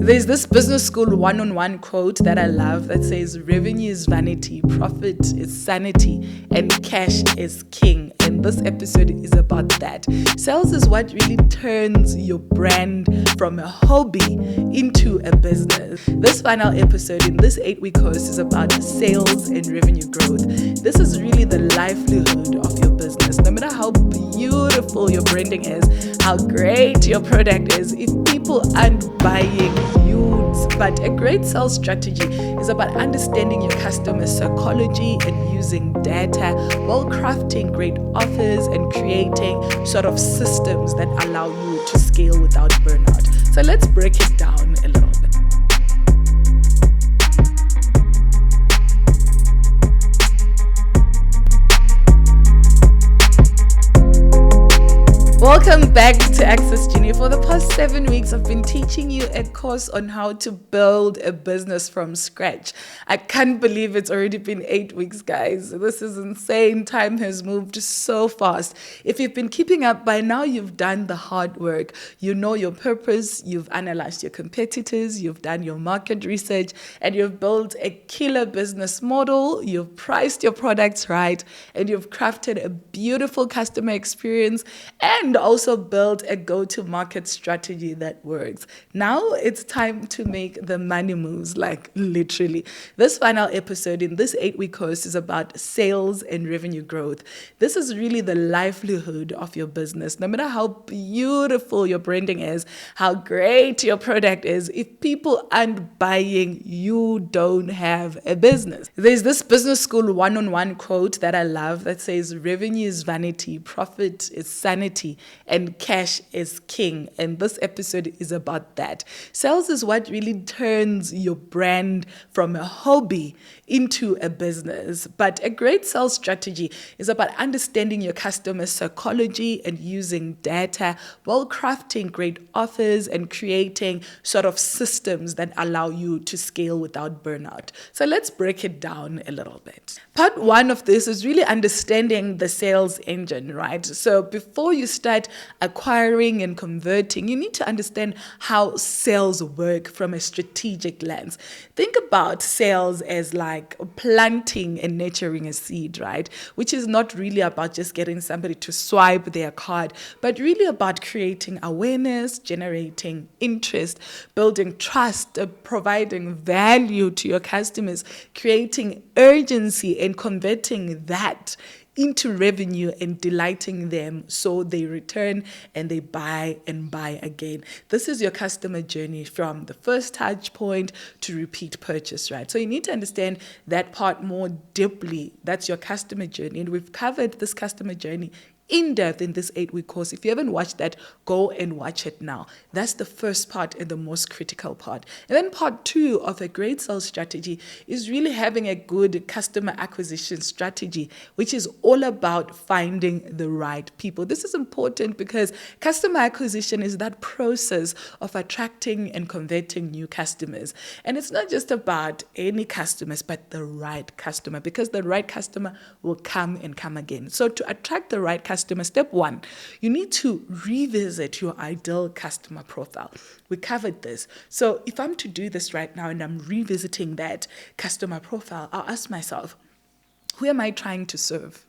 There's this business school one-on-one quote that I love that says, revenue is vanity, profit is sanity, and cash is king. And this episode is about that. Sales is what really turns your brand from a hobby into a business. This final episode in this 8-week course is about sales and revenue growth. This is really the livelihood of your business. No matter how beautiful your branding is, how great your product is, if people aren't buying you. But a great sales strategy is about understanding your customer psychology and using data while crafting great offers and creating sort of systems that allow you to scale without burnout. So let's break it down a little bit. Welcome back to Access Junior. For the past 7 weeks, I've been teaching you a course on how to build a business from scratch. I can't believe it's already been 8 weeks, guys. This is insane. Time has moved so fast. If you've been keeping up by now, you've done the hard work. You know your purpose, you've analyzed your competitors, you've done your market research, and you've built a killer business model. You've priced your products right, and you've crafted a beautiful customer experience and also build a go-to-market strategy that works. Now it's time to make the money moves, like literally. This final episode in this 8-week course is about sales and revenue growth. This is really the livelihood of your business. No matter how beautiful your branding is, how great your product is, if people aren't buying, you don't have a business. There's this business school one-on-one quote that I love that says, revenue is vanity, profit is sanity, and cash is king. And this episode is about that. Sales is what really turns your brand from a hobby into a business. But a great sales strategy is about understanding your customer psychology and using data while crafting great offers and creating sort of systems that allow you to scale without burnout. So let's break it down a little bit. Part one of this is really understanding the sales engine, right? So before you start acquiring and converting, you need to understand how sales work from a strategic lens. Think about sales as like planting and nurturing a seed, right? Which is not really about just getting somebody to swipe their card, but really about creating awareness, generating interest, building trust, providing value to your customers, creating urgency and converting that into revenue and delighting them so they return and they buy and buy again. This is your customer journey from the first touch point to repeat purchase, right? So you need to understand that part more deeply. That's your customer journey. And we've covered this customer journey in depth in this 8-week course. If you haven't watched that, go and watch it now. That's the first part and the most critical part. And then part two of a great sales strategy is really having a good customer acquisition strategy, which is all about finding the right people. This is important because customer acquisition is that process of attracting and converting new customers. And it's not just about any customers, but the right customer, because the right customer will come and come again. So to attract the right customer, step one, you need to revisit your ideal customer profile. We covered this. So if I'm to do this right now and I'm revisiting that customer profile, I'll ask myself, who am I trying to serve?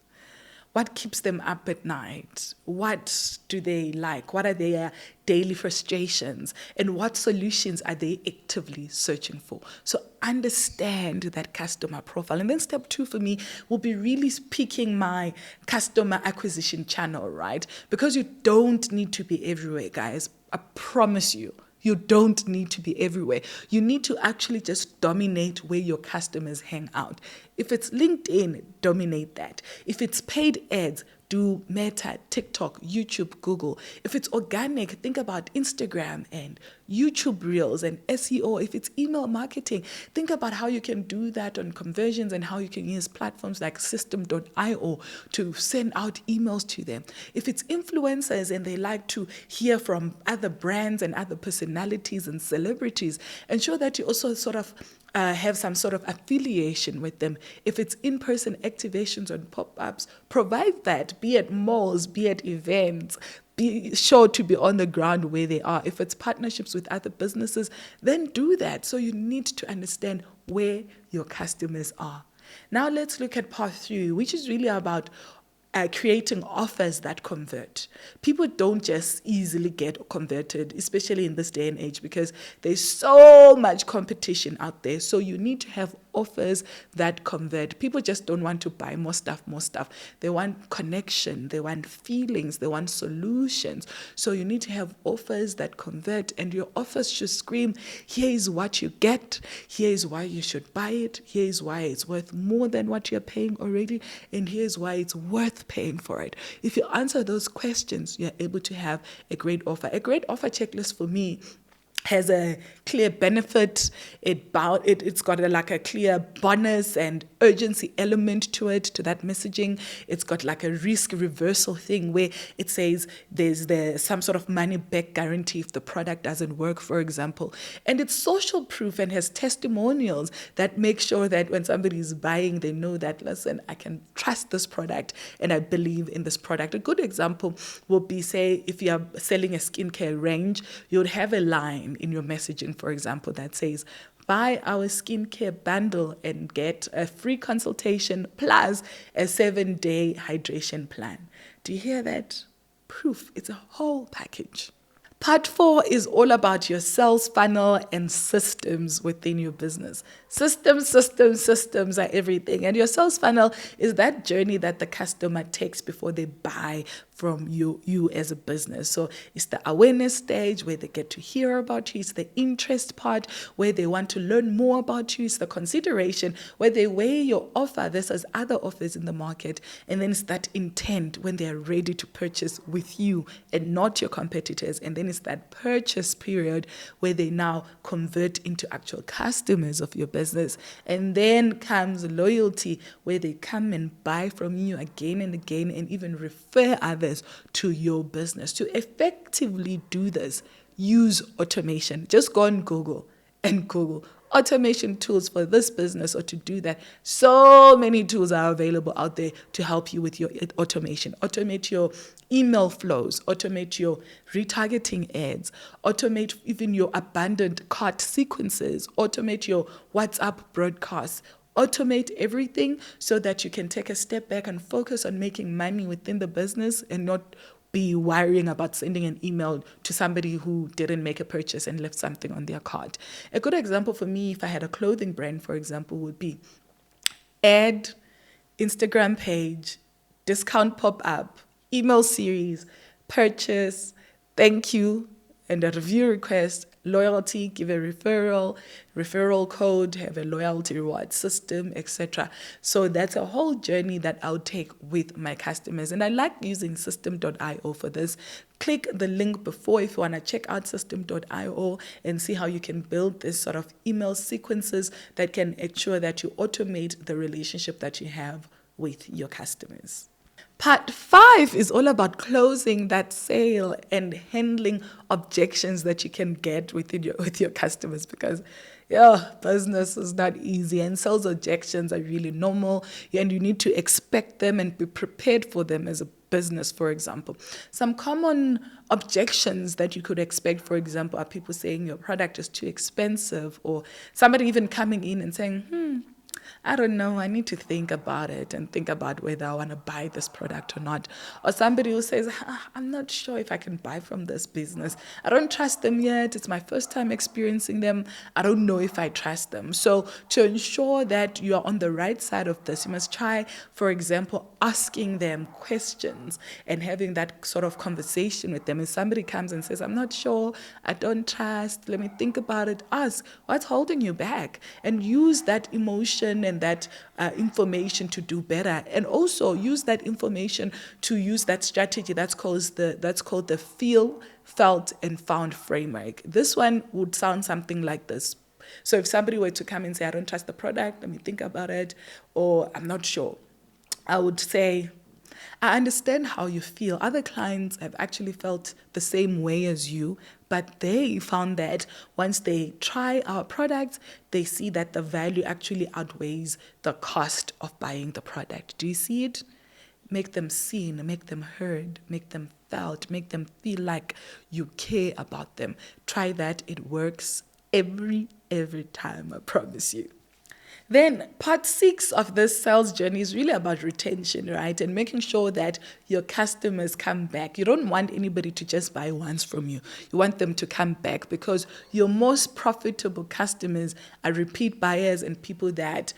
What keeps them up at night? What do they like? What are their daily frustrations? And what solutions are they actively searching for? So understand that customer profile. And then step two for me will be really picking my customer acquisition channel, right? Because you don't need to be everywhere, guys. I promise you. You don't need to be everywhere. You need to actually just dominate where your customers hang out. If it's LinkedIn, dominate that. If it's paid ads, do Meta, TikTok, YouTube, Google. If it's organic, think about Instagram and YouTube Reels and SEO. If it's email marketing, think about how you can do that on conversions and how you can use platforms like system.io to send out emails to them. If it's influencers and they like to hear from other brands and other personalities and celebrities, ensure that you also sort of have some sort of affiliation with them. If it's in-person activations and pop-ups, provide that, be at malls, be at events, be sure to be on the ground where they are. If it's partnerships with other businesses, then do that. So you need to understand where your customers are. Now let's look at part 3, which is really about creating offers that convert. People don't just easily get converted, especially in this day and age, because there's so much competition out there. So you need to have offers that convert. People just don't want to buy more stuff. They want connection, they want feelings, they want solutions. So you need to have offers that convert, and your offers should scream, here is what you get, here is why you should buy it, here is why it's worth more than what you're paying already, and here's why it's worth paying for it. If you answer those questions, you're able to have a great offer. A great offer checklist for me has a clear benefit. It's got a clear bonus and urgency element to it, to that messaging. It's got like a risk reversal thing where it says there's some sort of money back guarantee if the product doesn't work, for example. And it's social proof and has testimonials that make sure that when somebody is buying, they know that, listen, I can trust this product and I believe in this product. A good example would be, say, if you are selling a skincare range, you would have a line in your messaging, for example, that says, buy our skincare bundle and get a free consultation plus a 7-day hydration plan. Do you hear that? Proof. It's a whole package. Part 4 is all about your sales funnel and systems within your business. Systems are everything. And your sales funnel is that journey that the customer takes before they buy from you as a business. So it's the awareness stage where they get to hear about you. It's the interest part where they want to learn more about you. It's the consideration where they weigh your offer versus other offers in the market. And then it's that intent when they are ready to purchase with you and not your competitors. And then it's that purchase period where they now convert into actual customers of your business. And then comes loyalty, where they come and buy from you again and again and even refer others to your business. To effectively do this, use automation. Just go on Google and Google automation tools for this business or to do that. So many tools are available out there to help you with your automation. Automate your email flows, automate your retargeting ads, automate even your abandoned cart sequences, automate your WhatsApp broadcasts. Automate everything so that you can take a step back and focus on making money within the business and not be worrying about sending an email to somebody who didn't make a purchase and left something on their cart. A good example for me, if I had a clothing brand, for example, would be ad, Instagram page, discount pop-up, email series, purchase, thank you, and a review request, loyalty, give a referral code, have a loyalty reward system, etc. So that's a whole journey that I'll take with my customers. And I like using system.io for this. Click the link before if you want to check out system.io and see how you can build this sort of email sequences that can ensure that you automate the relationship that you have with your customers. Part 5 is all about closing that sale and handling objections that you can get with your customers, because business is not easy and sales objections are really normal and you need to expect them and be prepared for them as a business, for example. Some common objections that you could expect, for example, are people saying your product is too expensive, or somebody even coming in and saying, I don't know, I need to think about it and think about whether I want to buy this product or not. Or somebody who says, I'm not sure if I can buy from this business. I don't trust them yet. It's my first time experiencing them. I don't know if I trust them. So to ensure that you are on the right side of this, you must try, for example, asking them questions and having that sort of conversation with them. If somebody comes and says, I'm not sure, I don't trust, let me think about it, ask, what's holding you back? And use that emotion and that information to do better, and also use that information to use that strategy that's called the feel, felt, and found framework. This one would sound something like this. So if somebody were to come and say, I don't trust the product, let me think about it, or I'm not sure, I would say, I understand how you feel. Other clients have actually felt the same way as you, but they found that once they try our products, they see that the value actually outweighs the cost of buying the product. Do you see it? make them seen, make them heard, make them felt, make them feel like you care about them. Try that. It works every time, I promise you. Then part 6 of this sales journey is really about retention, right? And making sure that your customers come back. You don't want anybody to just buy once from you. You want them to come back, because your most profitable customers are repeat buyers and people that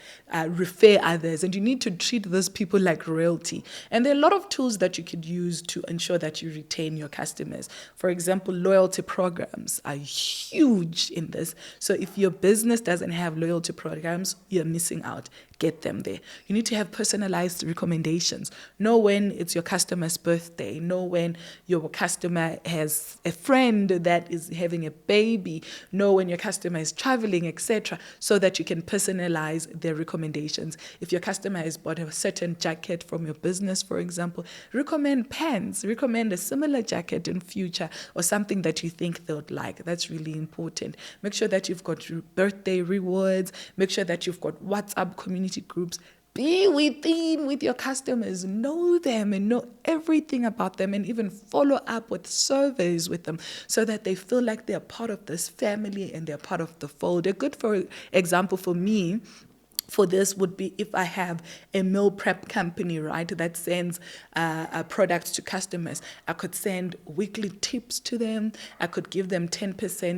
refer others. And you need to treat those people like royalty. And there are a lot of tools that you could use to ensure that you retain your customers. For example, loyalty programs are huge in this. So if your business doesn't have loyalty programs, you're missing out. Get them there. You need to have personalized recommendations. Know when it's your customer's birthday. Know when your customer has a friend that is having a baby. Know when your customer is traveling, etc., so that you can personalize their recommendations. If your customer has bought a certain jacket from your business, for example, recommend pants. Recommend a similar jacket in future, or something that you think they would like. That's really important. Make sure that you've got birthday rewards. Make sure that you've got WhatsApp community groups. Be within with your customers. Know them and know everything about them, and even follow up with surveys with them, so that they feel like they're part of this family and they're part of the fold. A good, for example, for me, for this would be if I have a meal prep company, right, that sends products to customers. I could send weekly tips to them. I could give them 10%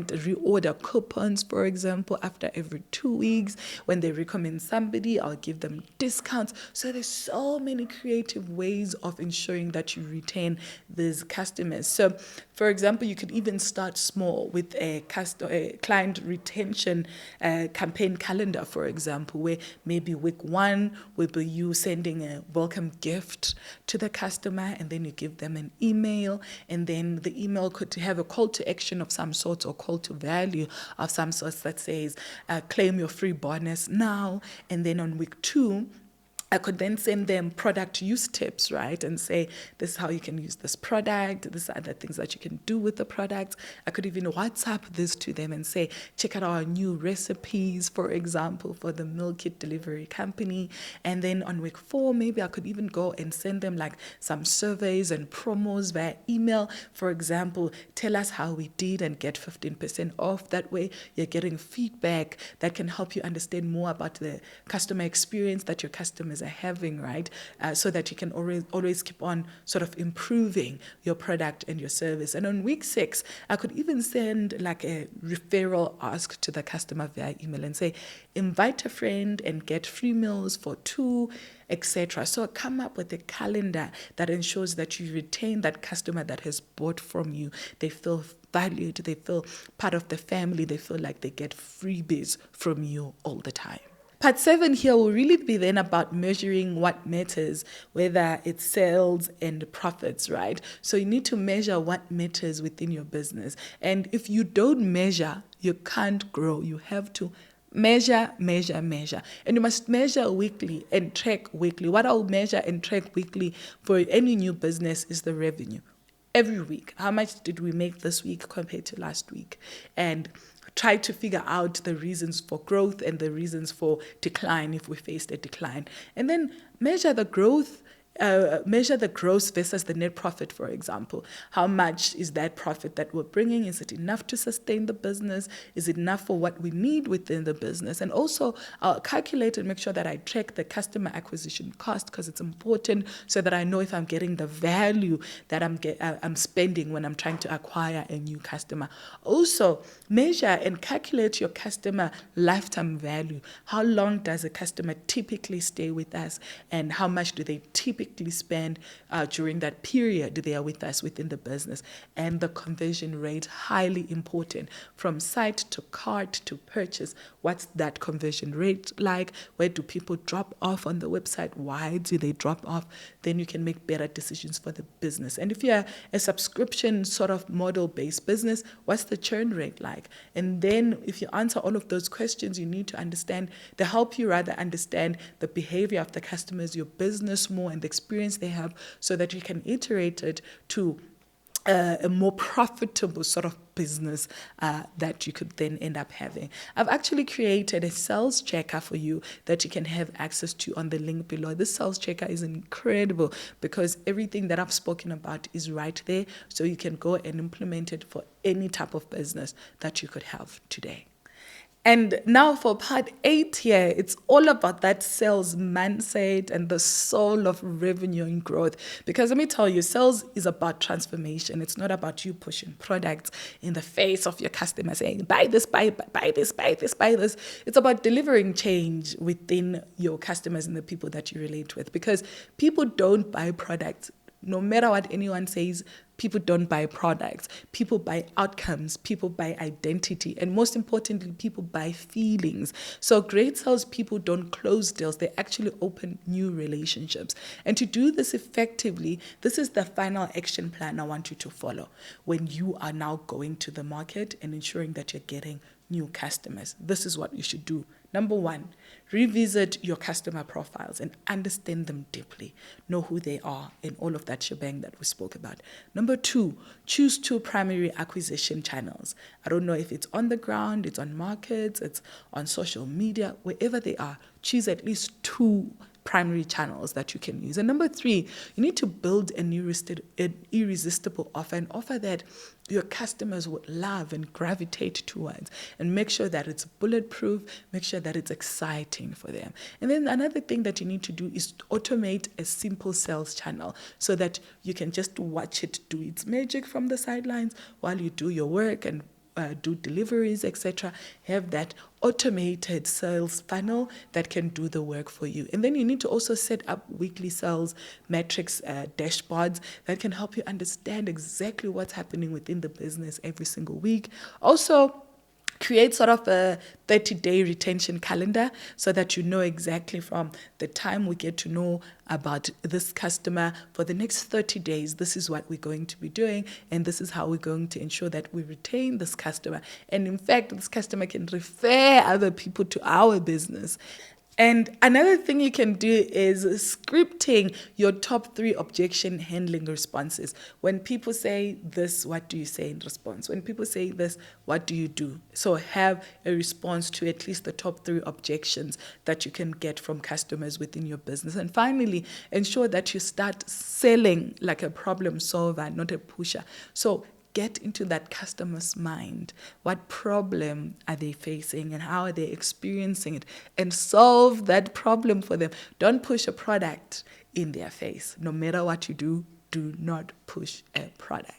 reorder coupons, for example, after every 2 weeks. When they recommend somebody, I'll give them discounts. So there's so many creative ways of ensuring that you retain these customers. So, for example, you could even start small with a client retention campaign calendar, for example, where maybe week 1 will be you sending a welcome gift to the customer, and then you give them an email, and then the email could have a call to action of some sort, or call to value of some sort that says, claim your free bonus now. And then on week 2, I could then send them product use tips, right? And say, this is how you can use this product. These are the things that you can do with the product. I could even WhatsApp this to them and say, check out our new recipes, for example, for the meal kit delivery company. And then on week 4, maybe I could even go and send them like some surveys and promos via email. For example, tell us how we did and get 15% off. That way you're getting feedback that can help you understand more about the customer experience that your customers are having, right? So that you can always keep on sort of improving your product and your service. And on week 6, I could even send like a referral ask to the customer via email and say, invite a friend and get free meals for 2, etc. So come up with a calendar that ensures that you retain that customer that has bought from you. They feel valued, they feel part of the family, they feel like they get freebies from you all the time. Part 7 here will really be then about measuring what matters, whether it's sales and profits, right? So you need to measure what matters within your business. And if you don't measure, you can't grow. You have to measure. And you must measure weekly and track weekly. What I'll measure and track weekly for any new business is the revenue. Every week, how much did we make this week compared to last week? And try to figure out the reasons for growth and the reasons for decline if we faced a decline. And then measure the growth. Measure the gross versus the net profit, for example. How much is that profit that we're bringing? Is it enough to sustain the business? Is it enough for what we need within the business? And also, I'll calculate and make sure that I track the customer acquisition cost, because it's important, so that I know if I'm getting the value that I'm spending when I'm trying to acquire a new customer. Also, measure and calculate your customer lifetime value. How long does a customer typically stay with us, and how much do they typically spend during that period they are with us within the business? And the conversion rate, highly important, from site to cart to purchase. What's that conversion rate like? Where do people drop off on the website? Why do they drop off? Then you can make better decisions for the business. And if you're a subscription sort of model-based business, what's the churn rate like? And then if you answer all of those questions, you need to understand, they help you rather understand the behavior of the customers, your business more, and the experience they have, so that you can iterate it to a more profitable sort of business that you could then end up having. I've actually created a sales checker for you that you can have access to on the link below. This sales checker is incredible because everything that I've spoken about is right there, so you can go and implement it for any type of business that you could have today. And now for part 8 here, it's all about that sales mindset and the soul of revenue and growth. Because let me tell you, sales is about transformation. It's not about you pushing products in the face of your customer saying, buy this, buy this, buy this, buy this. It's about delivering change within your customers and the people that you relate with. Because people don't buy products. No matter what anyone says, people don't buy products. People buy outcomes. People buy identity. And most importantly, people buy feelings. So great salespeople don't close deals. They actually open new relationships. And to do this effectively, this is the final action plan I want you to follow when you are now going to the market and ensuring that you're getting new customers. This is what you should do. Number 1, revisit your customer profiles and understand them deeply. Know who they are and all of that shebang that we spoke about. Number 2, choose 2 primary acquisition channels. I don't know if it's on the ground, it's on markets, it's on social media, wherever they are. Choose at least 2 primary channels that you can use. And number 3, you need to build an irresistible offer, an offer that your customers would love and gravitate towards, and make sure that it's bulletproof, make sure that it's exciting for them. And then another thing that you need to do is automate a simple sales channel so that you can just watch it do its magic from the sidelines while you do your work and do deliveries, etc. Have that automated sales funnel that can do the work for you. And then you need to also set up weekly sales metrics dashboards that can help you understand exactly what's happening within the business every single week. Also, create sort of a 30-day retention calendar so that you know exactly from the time we get to know about this customer for the next 30 days, this is what we're going to be doing, and this is how we're going to ensure that we retain this customer. And in fact, this customer can refer other people to our business. And another thing you can do is scripting your top 3 objection handling responses. When people say this, what do you say in response? When people say this, what do you do? So have a response to at least the top 3 objections that you can get from customers within your business. And finally, ensure that you start selling like a problem solver, not a pusher. So get into that customer's mind. What problem are they facing and how are they experiencing it? And solve that problem for them. Don't push a product in their face. No matter what you do, do not push a product.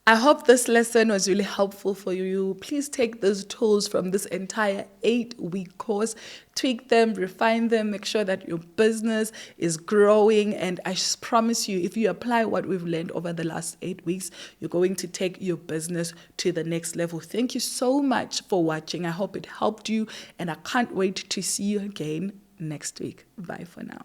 I hope this lesson was really helpful for you. Please take those tools from this entire 8-week course, tweak them, refine them, make sure that your business is growing. And I promise you, if you apply what we've learned over the last 8 weeks, you're going to take your business to the next level. Thank you so much for watching. I hope it helped you, and I can't wait to see you again next week. Bye for now.